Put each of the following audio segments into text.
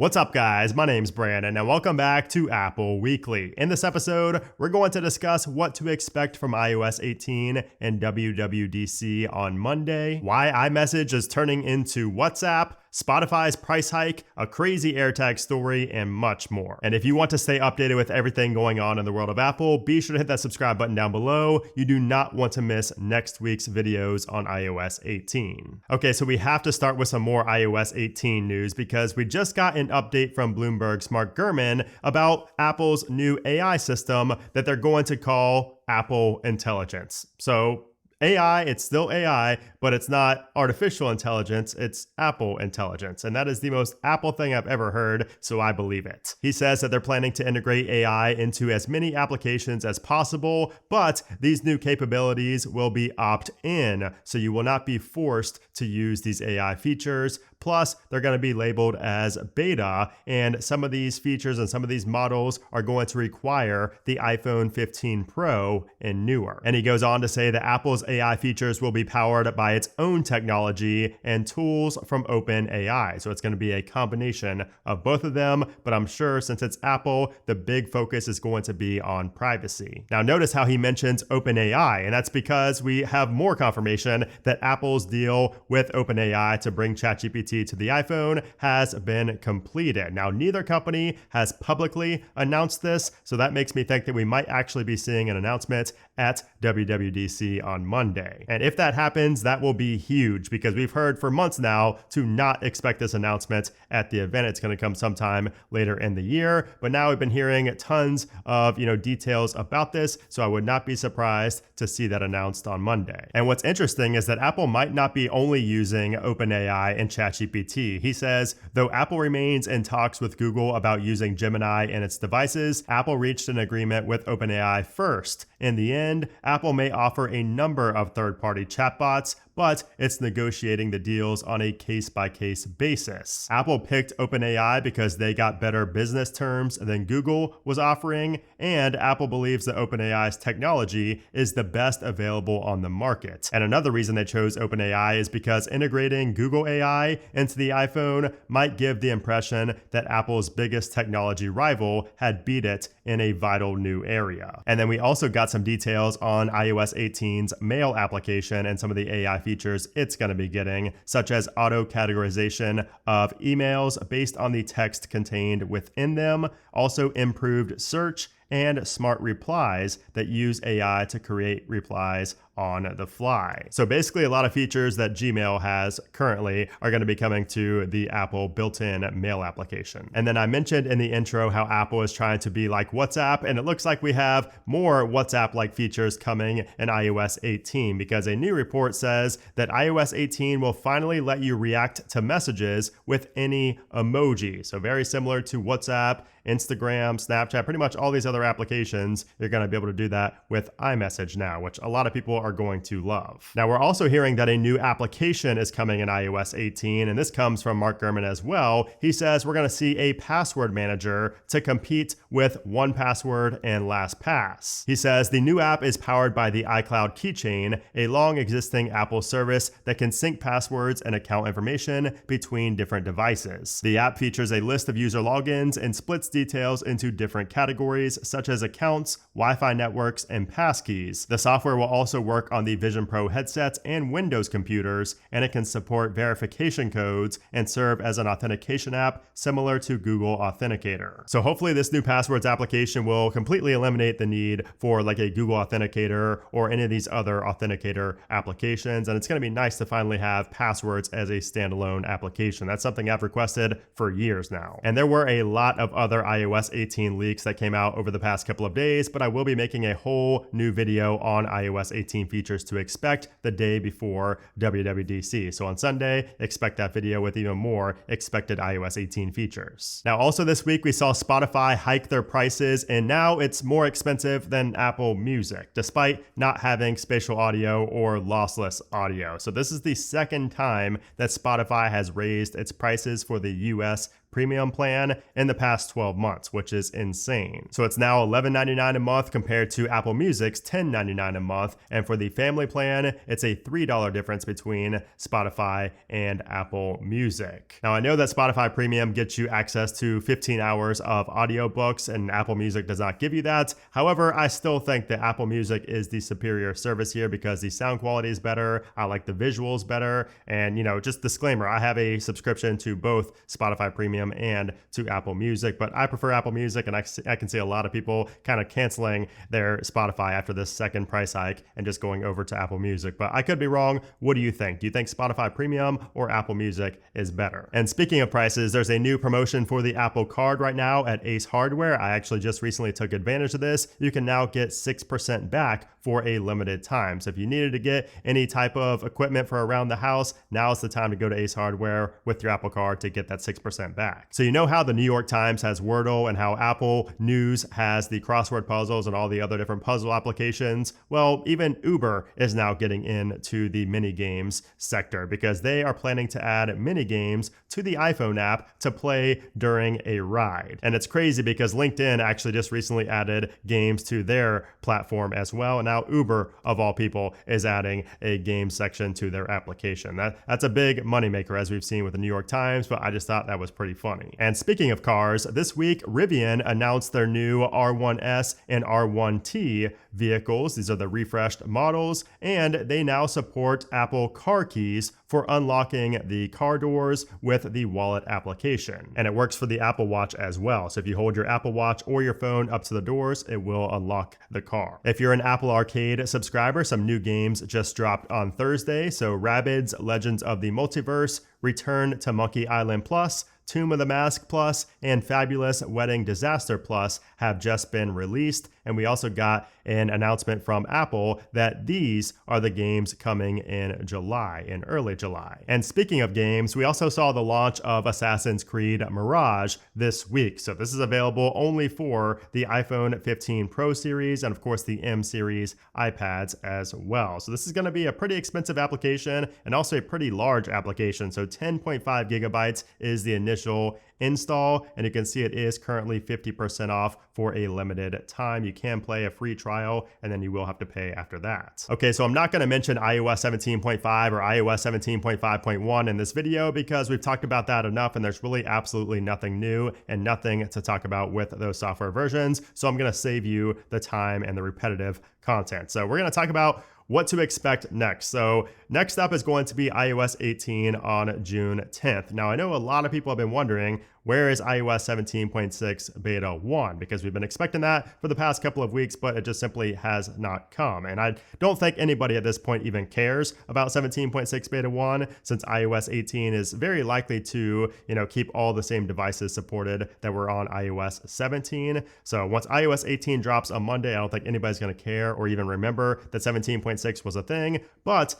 What's up, guys? My name's Brandon, and welcome back to Apple Weekly. In this episode, we're going to discuss what to expect from iOS 18 and WWDC on Monday, why iMessage is turning into WhatsApp, Spotify's price hike, a crazy AirTag story, and much more. And if you want to stay updated with everything going on in the world of Apple, be sure to hit that subscribe button down below. You do not want to miss next week's videos on iOS 18. Okay, so we have to start with some more iOS 18 news because we just got an update from Bloomberg's Mark Gurman about Apple's new AI system that they're going to call Apple Intelligence. So AI, it's still AI, but it's not artificial intelligence, it's Apple intelligence. And that is the most Apple thing I've ever heard, so I believe it. He says that they're planning to integrate AI into as many applications as possible, but these new capabilities will be opt-in, so you will not be forced to use these AI features. Plus, they're going to be labeled as beta, and some of these features and some of these models are going to require the iPhone 15 Pro and newer. And he goes on to say that Apple's AI features will be powered by its own technology and tools from OpenAI. So it's going to be a combination of both of them, but I'm sure since it's Apple, the big focus is going to be on privacy. Now, notice how he mentions OpenAI, and that's because we have more confirmation that Apple's deal with OpenAI to bring ChatGPT to the iPhone has been completed. Now, neither company has publicly announced this, so that makes me think that we might actually be seeing an announcement at WWDC on Monday. And if that happens, that will be huge because we've heard for months now to not expect this announcement at the event. It's going to come sometime later in the year, but now we've been hearing tons of, details about this, so I would not be surprised to see that announced on Monday. And what's interesting is that Apple might not be only using OpenAI and ChatGPT. He says, though Apple remains in talks with Google about using Gemini in its devices, Apple reached an agreement with OpenAI first. In the end, Apple may offer a number of third-party chatbots, but it's negotiating the deals on a case-by-case basis. Apple picked OpenAI because they got better business terms than Google was offering, and Apple believes that OpenAI's technology is the best available on the market. And another reason they chose OpenAI is because integrating Google AI into the iPhone might give the impression that Apple's biggest technology rival had beat it in a vital new area. And then we also got some details on iOS 18's Mail application and some of the AI features it's going to be getting, such as auto categorization of emails based on the text contained within them, also improved search, and smart replies that use AI to create replies on the fly. So basically a lot of features that Gmail has currently are going to be coming to the Apple built-in Mail application. And then I mentioned in the intro how Apple is trying to be like WhatsApp, and it looks like we have more WhatsApp-like features coming in iOS 18 because a new report says that iOS 18 will finally let you react to messages with any emoji. So very similar to WhatsApp, Instagram, Snapchat, pretty much all these other applications, you're going to be able to do that with iMessage now, which a lot of people are going to love. Now, we're also hearing that a new application is coming in iOS 18, and this comes from Mark Gurman as well. He says we're going to see a password manager to compete with 1Password and LastPass. He says the new app is powered by the iCloud keychain, a long existing Apple service that can sync passwords and account information between different devices. The app features a list of user logins and splits details into different categories such as accounts, Wi-Fi networks, and passkeys. The software will also work on the Vision Pro headsets and Windows computers, and it can support verification codes and serve as an authentication app similar to Google Authenticator. So hopefully this new passwords application will completely eliminate the need for like a Google Authenticator or any of these other authenticator applications, and it's going to be nice to finally have passwords as a standalone application. That's something I've requested for years now. And there were a lot of other iOS 18 leaks that came out over the past couple of days, but I will be making a whole new video on iOS 18 features to expect the day before WWDC. So on Sunday, expect that video with even more expected iOS 18 features. Now, also this week, we saw Spotify hike their prices, and now it's more expensive than Apple Music, despite not having spatial audio or lossless audio. So this is the second time that Spotify has raised its prices for the US premium plan in the past 12 months, which is insane. So it's now $11.99 a month compared to Apple Music's $10.99 a month. And for the family plan, it's a $3 difference between Spotify and Apple Music. Now, I know that Spotify Premium gets you access to 15 hours of audiobooks, and Apple Music does not give you that. However, I still think that Apple Music is the superior service here because the sound quality is better. I like the visuals better. And, just disclaimer, I have a subscription to both Spotify Premium and to Apple Music, but I prefer Apple Music, and I can see a lot of people kind of canceling their Spotify after this second price hike and just going over to Apple Music. But I could be wrong. What do you think? Do you think Spotify Premium or Apple Music is better? And speaking of prices, there's a new promotion for the Apple Card right now at Ace Hardware. I actually just recently took advantage of this. You can now get 6% back for a limited time. So if you needed to get any type of equipment for around the house, now is the time to go to Ace Hardware with your Apple Card to get that 6% back. So you know how the New York Times has Wordle and how Apple News has the crossword puzzles and all the other different puzzle applications? Well, even Uber is now getting into the mini games sector because they are planning to add mini games to the iPhone app to play during a ride. And it's crazy because LinkedIn actually just recently added games to their platform as well. And now Uber, of all people, is adding a game section to their application. That's a big moneymaker, as we've seen with the New York Times, but I just thought that was pretty funny. And speaking of cars, this week, Rivian announced their new R1S and R1T vehicles. These are the refreshed models, and they now support Apple Car Keys for unlocking the car doors with the wallet application. And it works for the Apple Watch as well. So if you hold your Apple Watch or your phone up to the doors, it will unlock the car. If you're an Apple Arcade subscriber, some new games just dropped on Thursday. So Rabbids Legends of the Multiverse, Return to Monkey Island Plus, Tomb of the Mask Plus, and Fabulous Wedding Disaster Plus have just been released. And we also got an announcement from Apple that these are the games coming in July, in early July. And speaking of games, we also saw the launch of Assassin's Creed Mirage this week. So this is available only for the iPhone 15 Pro series and of course the M series iPads as well. So this is going to be a pretty expensive application and also a pretty large application. So 10.5 gigabytes is the initial install, and you can see it is currently 50% off for a limited time. You can play a free trial and then you will have to pay after that. Okay, so I'm not going to mention iOS 17.5 or iOS 17.5.1 in this video because we've talked about that enough and there's really absolutely nothing new and nothing to talk about with those software versions. So I'm going to save you the time and the repetitive content. So we're going to talk about what to expect next. So next up is going to be iOS 18 on June 10th. Now I know a lot of people have been wondering, where is iOS 17.6 beta 1? Because we've been expecting that for the past couple of weeks, but it just simply has not come. And I don't think anybody at this point even cares about 17.6 beta 1 since iOS 18 is very likely to, keep all the same devices supported that were on iOS 17. So once iOS 18 drops on Monday, I don't think anybody's going to care or even remember that 17.6 was a thing. But,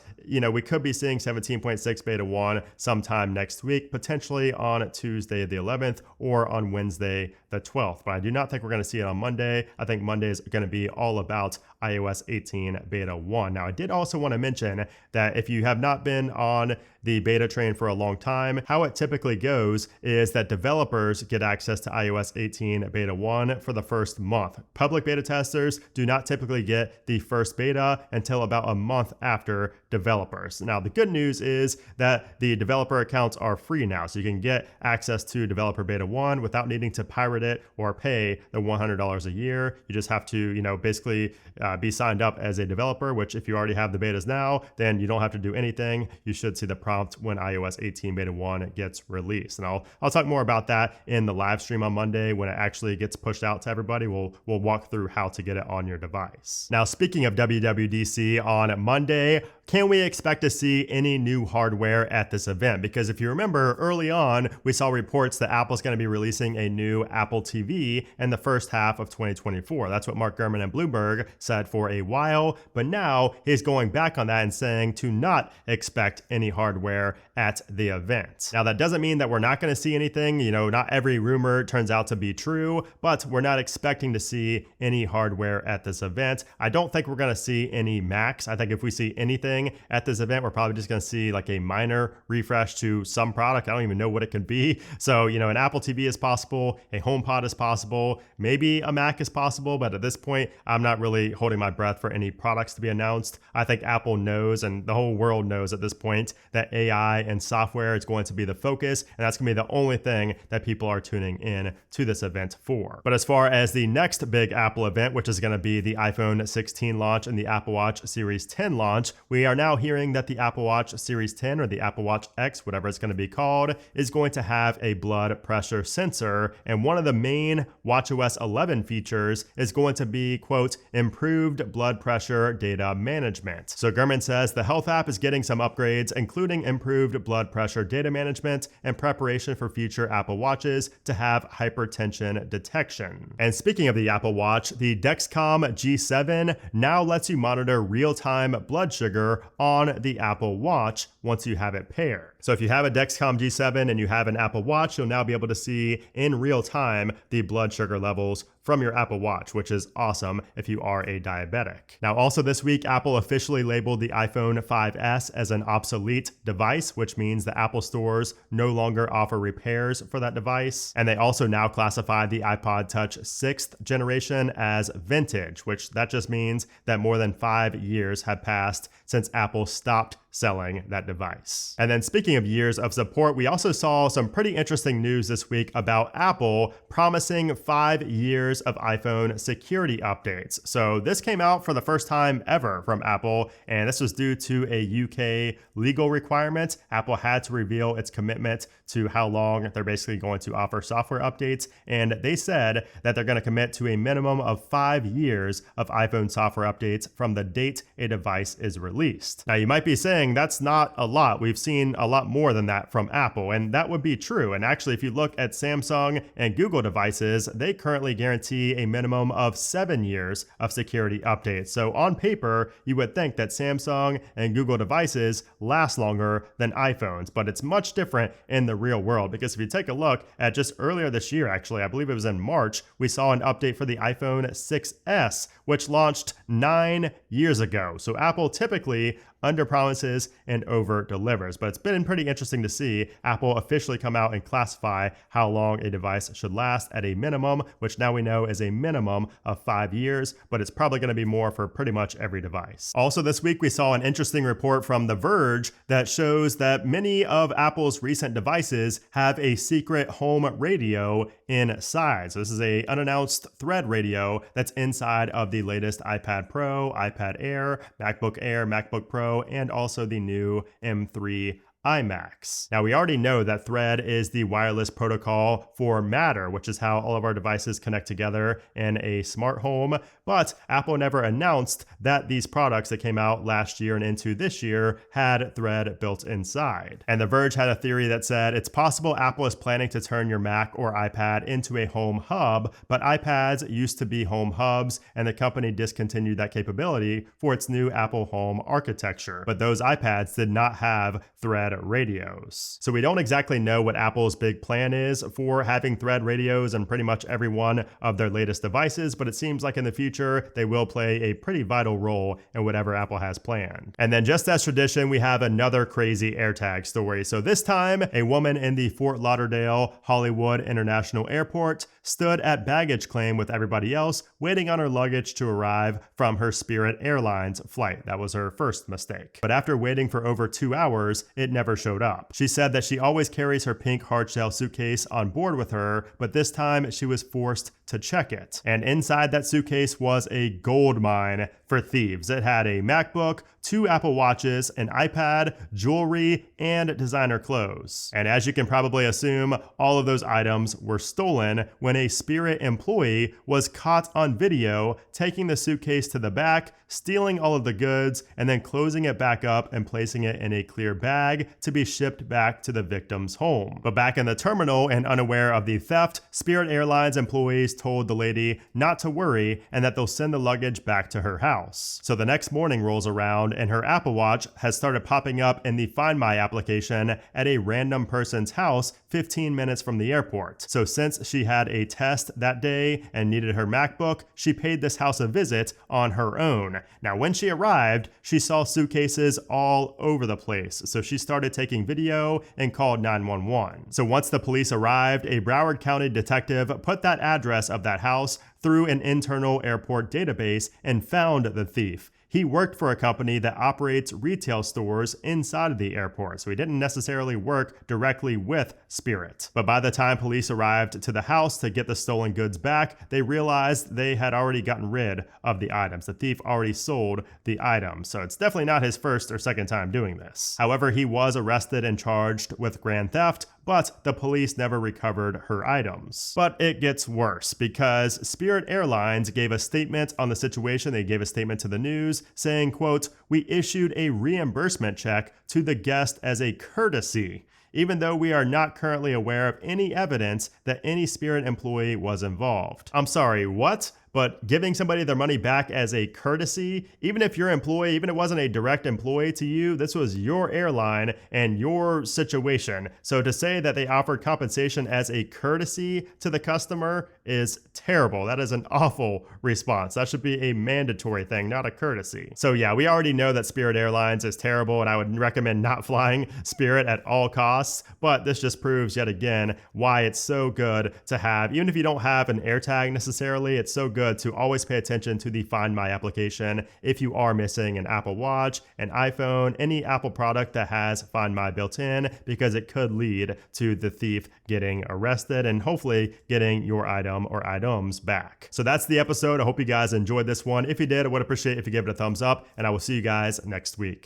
we could be seeing 17.6 beta 1 sometime next week, potentially on Tuesday the 11th or on Wednesday the 12th. But I do not think we're going to see it on Monday. I think Monday is going to be all about iOS 18 beta 1. Now, I did also want to mention that if you have not been on the beta train for a long time, how it typically goes is that developers get access to iOS 18 beta 1 for the first month. Public beta testers do not typically get the first beta until about a month after developers. Now, the good news is that the developer accounts are free now, so you can get access to developer beta 1 without needing to pirate it or pay the $100 a year. You just have to, basically be signed up as a developer, which if you already have the betas now, then you don't have to do anything. You should see the prompt when iOS 18 beta 1 gets released. And I'll talk more about that in the live stream on Monday when it actually gets pushed out to everybody. We'll walk through how to get it on your device. Now, speaking of WWDC on Monday, can we expect to see any new hardware at this event? Because if you remember early on, we saw reports that Apple's going to be releasing a new Apple TV in the first half of 2024. That's what Mark Gurman and Bloomberg said for a while, but now he's going back on that and saying to not expect any hardware hardware at the event. Now, that doesn't mean that we're not going to see anything. Not every rumor turns out to be true, but we're not expecting to see any hardware at this event. I don't think we're going to see any Macs. I think if we see anything at this event, we're probably just going to see like a minor refresh to some product. I don't even know what it could be. So, an Apple TV is possible, a HomePod is possible, maybe a Mac is possible, but at this point, I'm not really holding my breath for any products to be announced. I think Apple knows, and the whole world knows at this point, that AI and software is going to be the focus, and that's going to be the only thing that people are tuning in to this event for. But as far as the next big Apple event, which is going to be the iPhone 16 launch and the Apple Watch Series 10 launch, we are now hearing that the Apple Watch Series 10 or the Apple Watch X, whatever it's going to be called, is going to have a blood pressure sensor, and one of the main watchOS 11 features is going to be, quote, improved blood pressure data management. So Gurman says the health app is getting some upgrades, including improved blood pressure data management and preparation for future Apple Watches to have hypertension detection. And speaking of the Apple Watch, the Dexcom G7 now lets you monitor real-time blood sugar on the Apple Watch once you have it paired. So if you have a Dexcom G7 and you have an Apple Watch, you'll now be able to see in real time the blood sugar levels from your Apple Watch, which is awesome if you are a diabetic. Now, also this week, Apple officially labeled the iPhone 5S as an obsolete device, which means the Apple stores no longer offer repairs for that device. And they also now classify the iPod Touch 6th generation as vintage, which that just means that more than 5 years have passed since Apple stopped selling that device. And then speaking of years of support, we also saw some pretty interesting news this week about Apple promising 5 years of iPhone security updates. So this came out for the first time ever from Apple, and this was due to a UK legal requirement. Apple had to reveal its commitment to how long they're basically going to offer software updates, and they said that they're going to commit to a minimum of 5 years of iPhone software updates from the date a device is released. Now, you might be saying that's not a lot. We've seen a lot more than that from Apple, and that would be true. And actually, if you look at Samsung and Google devices, they currently guarantee a minimum of 7 years of security updates. So on paper, you would think that Samsung and Google devices last longer than iPhones, but it's much different in the real world, because if you take a look at just earlier this year, actually, I believe it was in March, we saw an update for the iPhone 6S, which launched 9 years ago. So Apple typically under promises and over delivers. But it's been pretty interesting to see Apple officially come out and classify how long a device should last at a minimum, which now we know is a minimum of 5 years, but it's probably going to be more for pretty much every device. Also this week, we saw an interesting report from The Verge that shows that many of Apple's recent devices have a secret home radio inside. So this is an unannounced Thread radio that's inside of the latest iPad Pro, iPad Air, MacBook Pro, and also the new M3 iMacs. Now, we already know that Thread is the wireless protocol for Matter, which is how all of our devices connect together in a smart home, but Apple never announced that these products that came out last year and into this year had Thread built inside. And The Verge had a theory that said it's possible Apple is planning to turn your Mac or iPad into a home hub, but iPads used to be home hubs, and the company discontinued that capability for its new Apple Home architecture. But those iPads did not have Thread radios. So we don't exactly know what Apple's big plan is for having Thread radios in pretty much every one of their latest devices, but it seems like in the future they will play a pretty vital role in whatever Apple has planned. And then just as tradition, we have another crazy AirTag story. So this time, a woman in the Fort Lauderdale Hollywood International Airport stood at baggage claim with everybody else, waiting on her luggage to arrive from her Spirit Airlines flight. That was her first mistake. But after waiting for over 2 hours, it never showed up. She said that she always carries her pink hardshell suitcase on board with her, but this time she was forced to check it. And inside that suitcase was a gold mine for thieves. It had a MacBook, 2 Apple Watches, an iPad, jewelry, and designer clothes. And as you can probably assume, all of those items were stolen when a Spirit employee was caught on video taking the suitcase to the back, stealing all of the goods, and then closing it back up and placing it in a clear bag to be shipped back to the victim's home. But back in the terminal and unaware of the theft, Spirit Airlines employees told the lady not to worry and that they'll send the luggage back to her house. So the next morning rolls around and her Apple Watch has started popping up in the Find My application at a random person's house 15 minutes from the airport. So since she had a test that day and needed her MacBook, she paid this house a visit on her own. Now, when she arrived, she saw suitcases all over the place. So she started taking video and called 911. So once the police arrived, a Broward County detective put that address of that house through an internal airport database and found the thief. He worked for a company that operates retail stores inside of the airport, so he didn't necessarily work directly with Spirit. But by the time police arrived to the house to get the stolen goods back, they realized they had already gotten rid of the items. The thief already sold the items, so it's definitely not his first or second time doing this. However, he was arrested and charged with grand theft, but the police never recovered her items. But it gets worse because Spirit Airlines gave a statement on the situation. They gave a statement to the news saying, quote, "We issued a reimbursement check to the guest as a courtesy, even though we are not currently aware of any evidence that any Spirit employee was involved." I'm sorry, what? But giving somebody their money back as a courtesy, even if your employee, even if it wasn't a direct employee to you, this was your airline and your situation. So to say that they offered compensation as a courtesy to the customer is terrible. That is an awful response. That should be a mandatory thing, not a courtesy. So yeah, we already know that Spirit Airlines is terrible and I would recommend not flying Spirit at all costs, but this just proves yet again why it's so good to have, even if you don't have an AirTag necessarily, it's so good to always pay attention to the Find My application if you are missing an Apple Watch, an iPhone, any Apple product that has Find My built in, because it could lead to the thief getting arrested and hopefully getting your item or items back. So that's the episode. I hope you guys enjoyed this one. If you did, I would appreciate if you gave it a thumbs up, and I will see you guys next week.